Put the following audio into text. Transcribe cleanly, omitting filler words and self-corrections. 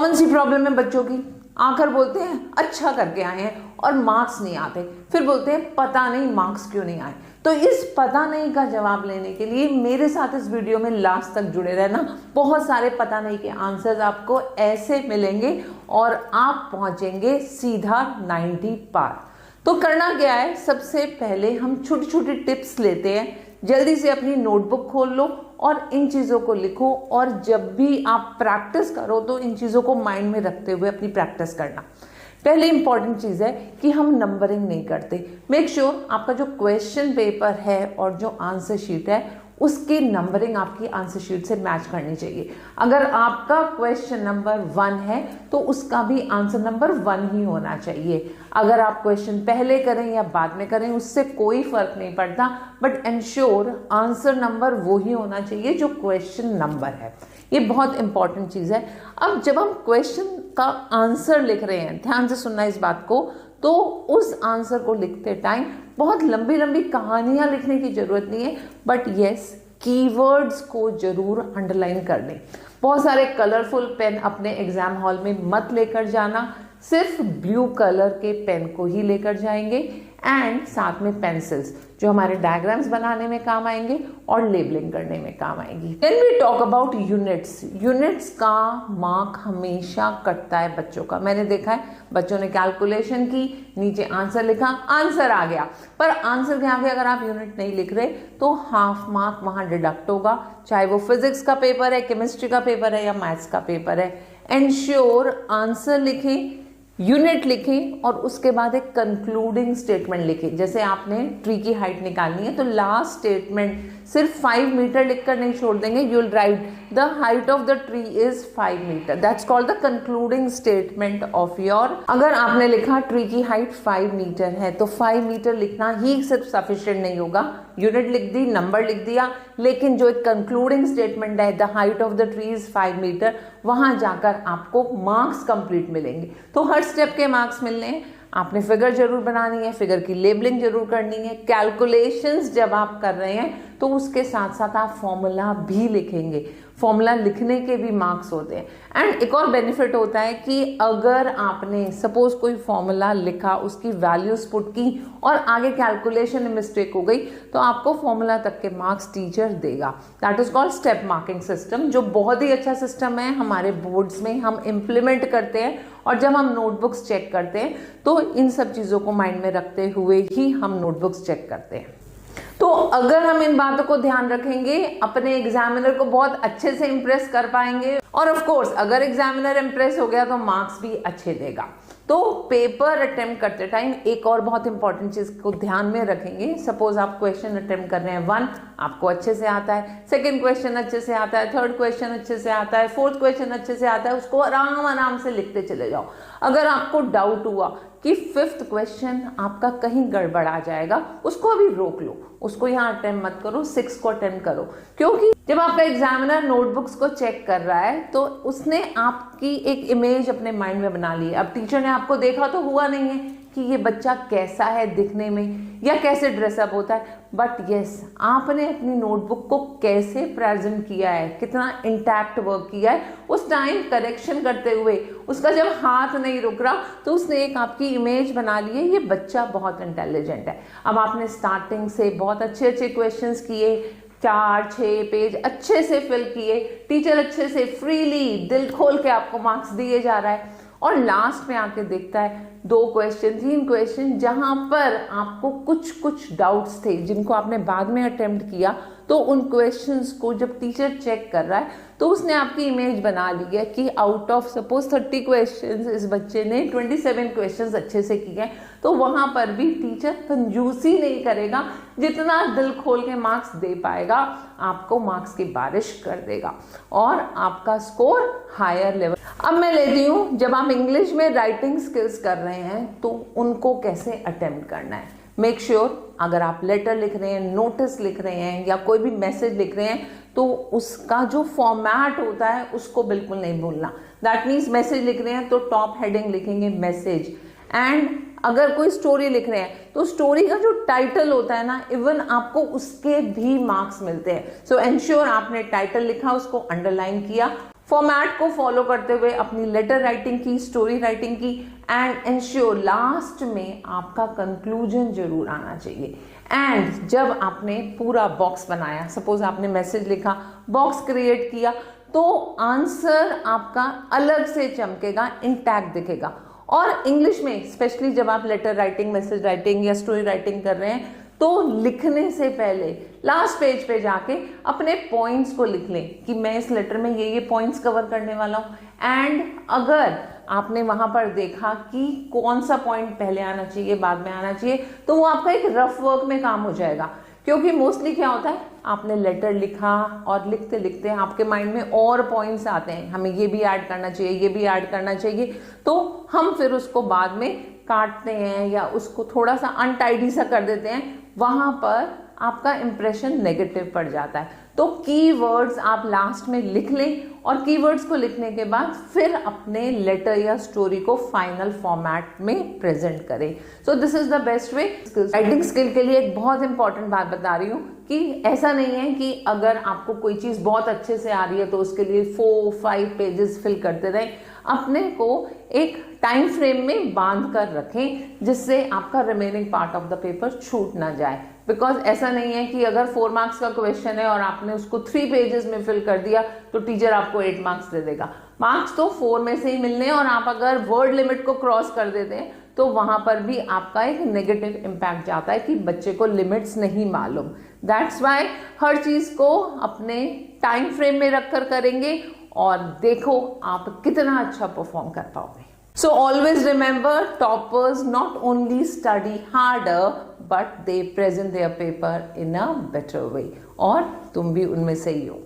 Common सी problem है बच्चों की, आकर बोलते हैं अच्छा करके आए हैं और मार्क्स नहीं आते, फिर बोलते हैं पता नहीं मार्क्स क्यों नहीं आए। तो इस पता नहीं का जवाब लेने के लिए मेरे साथ इस वीडियो में लास्ट तक जुड़े रहना। बहुत सारे पता नहीं के आंसर्स आपको ऐसे मिलेंगे और आप पहुंचेंगे सीधा 90 पार। तो करना क्या है, सबसे पहले हम छोटी छोटी टिप्स लेते हैं। जल्दी से अपनी नोटबुक खोल लो और इन चीज़ों को लिखो, और जब भी आप प्रैक्टिस करो तो इन चीज़ों को माइंड में रखते हुए अपनी प्रैक्टिस करना। पहले इंपॉर्टेंट चीज़ है कि हम नंबरिंग नहीं करते। मेक श्योर आपका जो क्वेश्चन पेपर है और जो आंसर शीट है उसकी नंबरिंग आपकी आंसर शीट से मैच करनी चाहिए। अगर आपका क्वेश्चन नंबर 1 है तो उसका भी आंसर नंबर 1 ही होना चाहिए। अगर आप क्वेश्चन पहले करें या बाद में करें उससे कोई फर्क नहीं पड़ता, बट एंश्योर आंसर नंबर वो ही होना चाहिए जो क्वेश्चन नंबर है। ये बहुत इंपॉर्टेंट चीज़ है। अब जब हम क्वेश्चन का आंसर लिख रहे हैं, ध्यान से सुनना इस बात को, तो उस आंसर को लिखते टाइम बहुत लंबी लंबी कहानियां लिखने की जरूरत नहीं है, बट यस कीवर्ड्स को जरूर अंडरलाइन कर लें। बहुत सारे कलरफुल पेन अपने एग्जाम हॉल में मत लेकर जाना, सिर्फ ब्लू कलर के पेन को ही लेकर जाएंगे, एंड साथ में पेंसिल्स जो हमारे डायग्राम्स बनाने में काम आएंगे और लेबलिंग करने में काम आएंगी। Then we talk about units. Units का मार्क हमेशा कटता है बच्चों का। मैंने देखा है बच्चों ने कैलकुलेशन की, नीचे आंसर लिखा, आंसर आ गया, पर आंसर के आगे अगर आप यूनिट नहीं लिख रहे तो हाफ मार्क वहां डिडक्ट होगा, चाहे वो फिजिक्स का पेपर है, केमिस्ट्री का पेपर है या मैथ्स का पेपर है। एंश्योर आंसर लिखें, यूनिट लिखें और उसके बाद एक कंक्लूडिंग स्टेटमेंट लिखें। जैसे आपने ट्री की हाइट निकालनी है तो लास्ट स्टेटमेंट सिर्फ 5 मीटर लिखकर नहीं छोड़ देंगे। You will write the height of the tree is 5 metre, that's called the concluding statement of your. अगर आपने लिखा ट्री की हाइट 5 मीटर है तो 5 मीटर लिखना ही सिर्फ सफिशिएंट नहीं होगा। यूनिट लिख दी, नंबर लिख दिया, लेकिन जो एक कंक्लूडिंग स्टेटमेंट है the height of the tree is 5 metre, वहां जाकर आपको मार्क्स कंप्लीट मिलेंगे। तो हर स्टेप के मार्क्स मिलने हैं। आपने फिगर जरूर बनानी है, फिगर की लेबलिंग जरूर करनी है। कैलकुलेशंस जब आप कर रहे हैं तो उसके साथ साथ आप फॉर्मूला भी लिखेंगे। फॉर्मूला लिखने के भी मार्क्स होते हैं। एंड एक और बेनिफिट होता है कि अगर आपने सपोज कोई फॉर्मूला लिखा, उसकी वैल्यूज पुट की और आगे कैलकुलेशन में मिस्टेक हो गई तो आपको फॉर्मूला तक के मार्क्स टीचर देगा। That is called step marking system, जो बहुत ही अच्छा सिस्टम है। हमारे बोर्ड्स में हम इम्प्लीमेंट करते हैं और जब हम नोटबुक्स चेक करते हैं तो इन सब चीज़ों को माइंड में रखते हुए ही हम नोटबुक्स चेक करते हैं। तो अगर हम इन बातों को ध्यान रखेंगे अपने एग्जामिनर को बहुत अच्छे से इंप्रेस कर पाएंगे, और ऑफ कोर्स अगर एग्जामिनर इंप्रेस हो गया तो मार्क्स भी अच्छे देगा। तो पेपर अटेम्प्ट करते टाइम एक और बहुत इंपॉर्टेंट चीज को ध्यान में रखेंगे। सपोज आप क्वेश्चन अटेम्प्ट कर रहे हैं 1, आपको अच्छे से आता है, सेकंड क्वेश्चन अच्छे से आता है, थर्ड क्वेश्चन अच्छे से आता है, फोर्थ क्वेश्चन अच्छे से आता है, उसको आराम आराम से लिखते चले जाओ। अगर आपको डाउट हुआ कि 5th क्वेश्चन आपका कहीं गड़बड़ आ जाएगा, उसको अभी रोक लो, उसको यहाँ अटेम्प्ट मत करो, 6 को अटेम्प्ट करो। क्योंकि जब आपका एग्जामिनर नोटबुक्स को चेक कर रहा है तो उसने आपकी एक इमेज अपने माइंड में बना ली है। अब टीचर ने आपको देखा तो हुआ नहीं है कि ये बच्चा कैसा है दिखने में या कैसे ड्रेसअप होता है, बट यस आपने अपनी नोटबुक को कैसे प्रेजेंट किया है, कितना इंटैक्ट वर्क किया है, उस टाइम करेक्शन करते हुए उसका जब हाथ नहीं रुक रहा तो उसने एक आपकी इमेज बना ली है, ये बच्चा बहुत इंटेलिजेंट है। अब आपने स्टार्टिंग से बहुत अच्छे अच्छे क्वेश्चंस किए, 4-6 पेज अच्छे से फिल किए, टीचर अच्छे से फ्रीली दिल खोल के आपको मार्क्स दिए जा रहा है, और लास्ट में आके देखता है 2 क्वेश्चन 3 क्वेश्चन जहां पर आपको कुछ कुछ डाउट्स थे जिनको आपने बाद में अटेम्प्ट किया, तो उन क्वेश्चंस को जब टीचर चेक कर रहा है तो उसने आपकी इमेज बना ली है कि आउट ऑफ सपोज 30 क्वेश्चंस इस बच्चे ने 27 क्वेश्चंस अच्छे से किए हैं। तो वहां पर भी टीचर कंजूसी नहीं करेगा, जितना दिल खोल के मार्क्स दे पाएगा आपको मार्क्स की बारिश कर देगा और आपका स्कोर हायर लेवल। अब मैं लेती हूँ जब आप इंग्लिश में राइटिंग स्किल्स कर रहे हैं तो उनको कैसे अटेम्प्ट करना है। मेक श्योर अगर आप लेटर लिख रहे हैं, नोटिस लिख रहे हैं या कोई भी मैसेज लिख रहे हैं तो उसका जो फॉर्मेट होता है उसको बिल्कुल नहीं भूलना। दैट मीन्स मैसेज लिख रहे हैं तो टॉप हेडिंग लिखेंगे मैसेज, एंड अगर कोई स्टोरी लिख रहे हैं तो स्टोरी का जो टाइटल होता है ना, इवन आपको उसके भी मार्क्स मिलते हैं। सो एंश्योर आपने टाइटल लिखा, उसको अंडरलाइन किया, फॉर्मेट को फॉलो करते हुए अपनी लेटर राइटिंग की, स्टोरी राइटिंग की, एंड इंश्योर लास्ट में आपका कंक्लूजन जरूर आना चाहिए। एंड जब आपने पूरा बॉक्स बनाया, सपोज आपने मैसेज लिखा, बॉक्स क्रिएट किया, तो आंसर आपका अलग से चमकेगा, इंटैक्ट दिखेगा। और इंग्लिश में स्पेशली जब आप लेटर राइटिंग, मैसेज राइटिंग या स्टोरी राइटिंग कर रहे हैं, तो लिखने से पहले लास्ट पेज पे जाके अपने पॉइंट्स को लिख लें कि मैं इस लेटर में ये पॉइंट्स कवर करने वाला हूँ। एंड अगर आपने वहां पर देखा कि कौन सा पॉइंट पहले आना चाहिए, बाद में आना चाहिए, तो वो आपका एक रफ वर्क में काम हो जाएगा। क्योंकि मोस्टली क्या होता है, आपने लेटर लिखा और लिखते लिखते आपके माइंड में और पॉइंट्स आते हैं, हमें ये भी ऐड करना चाहिए, ये भी ऐड करना चाहिए, तो हम फिर उसको बाद में काटते हैं या उसको थोड़ा सा अनटाइडी सा कर देते हैं, वहां पर आपका इंप्रेशन नेगेटिव पड़ जाता है। तो कीवर्ड्स आप लास्ट में लिख लें और कीवर्ड्स को लिखने के बाद फिर अपने लेटर या स्टोरी को फाइनल फॉर्मेट में प्रेजेंट करें। So this is the best way. Writing skill के लिए एक बहुत इंपॉर्टेंट बात बता रही हूँ कि ऐसा नहीं है कि अगर आपको कोई चीज बहुत अच्छे से आ रही है तो उसके लिए 4-5 पेजेस फिल करते रहें। अपने को एक टाइम फ्रेम में बांध कर रखें जिससे आपका remaining part of the paper छूट ना जाए। बिकॉज ऐसा नहीं है कि अगर 4 मार्क्स का क्वेश्चन है और आपने उसको 3 पेजेस में फिल कर दिया तो टीचर आपको 8 मार्क्स दे देगा। मार्क्स तो 4 में से ही मिलने, और आप अगर वर्ड लिमिट को क्रॉस कर देते हैं तो वहां पर भी आपका एक नेगेटिव इम्पैक्ट जाता है कि बच्चे को लिमिट्स नहीं मालूम। दैट्स वाई हर चीज को अपने टाइम फ्रेम में रखकर करेंगे और देखो आप कितना अच्छा परफॉर्म कर पाओगे। So always remember, toppers not only study harder but they present their paper in a better way। और तुम भी उनमें से ही हो।